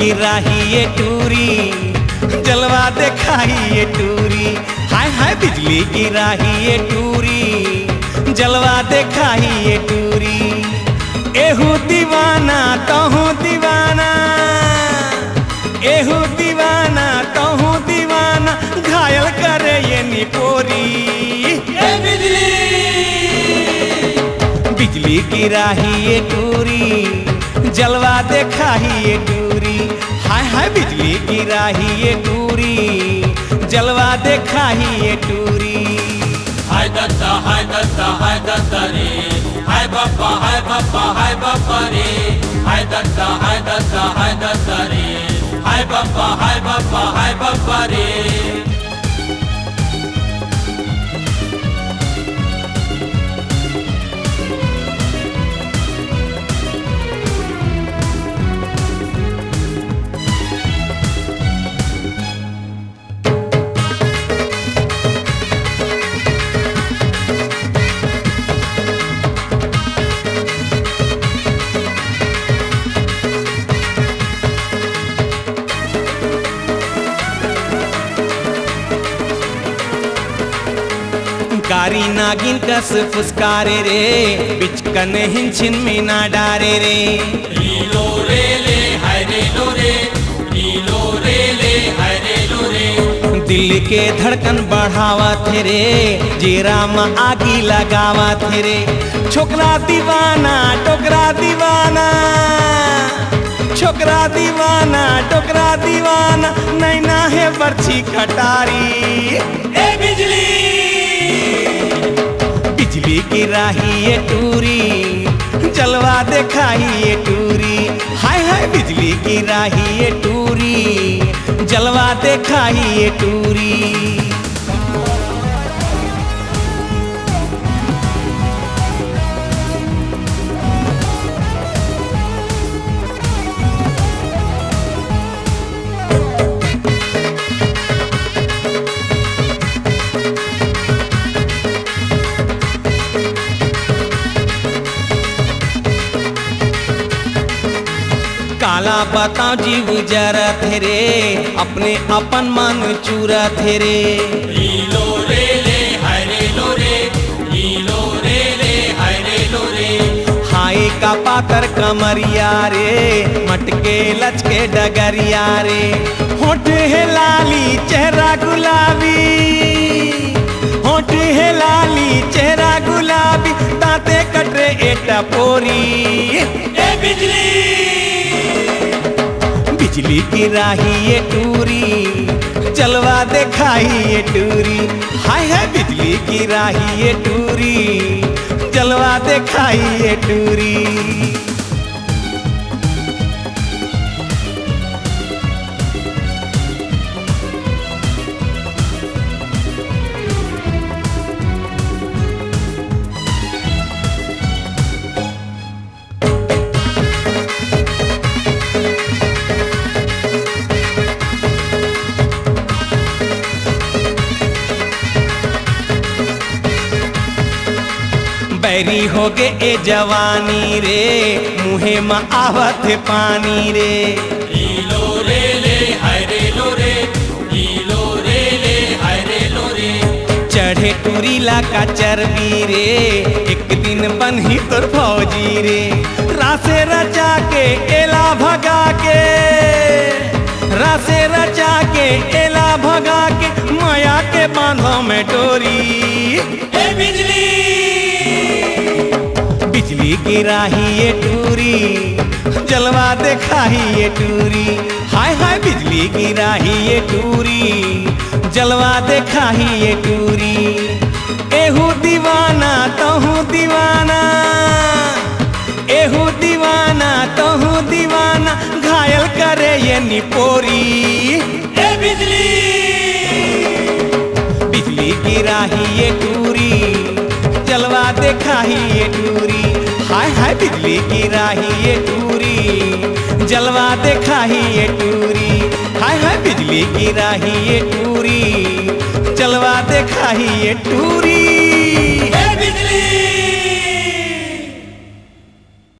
गिराही ये टूरी, जलवा दिखाई ये टूरी। हाय हाय बिजली गिराही ये टूरी, जलवा दिखाई ये टूरी। एहू दीवाना तहू दीवाना, एहू दीवाना तहू दीवाना, घायल करे ये निपोरी। बिजली गिराही ये टूरी, जलवा दिखाई ये टूरी। हाय हाय बिजली गिराही ये टूरी, जलवा दिखाई ये टूरी। हाय दत्ता हाय दत्ता हाय दत्ता रे, हाय बाप्पा हाय बाप्पा हाय बाप्पा रे। हाय दत्ता हाय दत्ता हाय दत्ता रे, हाय बाप्पा हाय बाप्पा हाय बाप्पा रे। कारी नागिन कस फुसकारे रे, बिचकन हिंचिन में ना डारे रे। लीलो रे ले हाय रे लो रे, लीलो रे ले हाय रे लो रे। दिल के धड़कन बढ़ावा थे रे, जीरा में आगी लगावा थे रे। छोकरा दीवाना टोकरा दीवाना, छोकरा दीवाना टोकरा दीवाना, नैना है बर्छी कटारी। ए बिजली बिजली गिराही ये टूरी, जलवा दिखाई ये टूरी। हाय हाय बिजली गिराही ये टूरी, जलवा दिखाई ये टूरी। काला बताओ जीव जरा थे रे, अपने अपन मन चूरा थे रे। लीलो रे ले हाय रे लो रे, लीलो रे ले हाय रे लो रे। हाय का पातर कमरिया रे, मटके लचके डगरिया रे। होठ है लाली चेहरा गुलाबी, होठ है लाली चेहरा गुलाबी, दांते कटरे एटा पोरी। ए बिजली बिजली गिराही ये टूरी, जलवा दिखाई ये टूरी। हाय हाय बिजली गिराही ये टूरी, जलवा दिखाई ये टूरी। बैरी हो गे ए जवानी रे, मुहे में आवत पानी रे। लीलो रे ले हाय रे लो रे, लीलो रे ले हाय रे लो रे। चढ़े टूरीला का चर्बी रे, एक दिन बन्ही तोर फौजी रे। रासे रचा के एला भगा के, रासे रचा के एला भगा के, माया के बांधों में डोरी। ए बिजली बिजली गिराही ये टूरी, जलवा दिखाई ये टूरी। हाय हाय बिजली गिराही ये टूरी, जलवा दिखाई ये टूरी। एहू दीवाना तहू दीवाना, एहू दीवाना तहू दीवाना, घायल करे ये निपोरी। ए बिजली बिजली गिराही ये टूरी, जलवा दिखाई ये टूरी। हाय हाय बिजली गिराही ये टूरी, जलवा दिखाई ये टूरी। हाय हाय बिजली गिराही ये टूरी, जलवा दिखाई ये टूरी।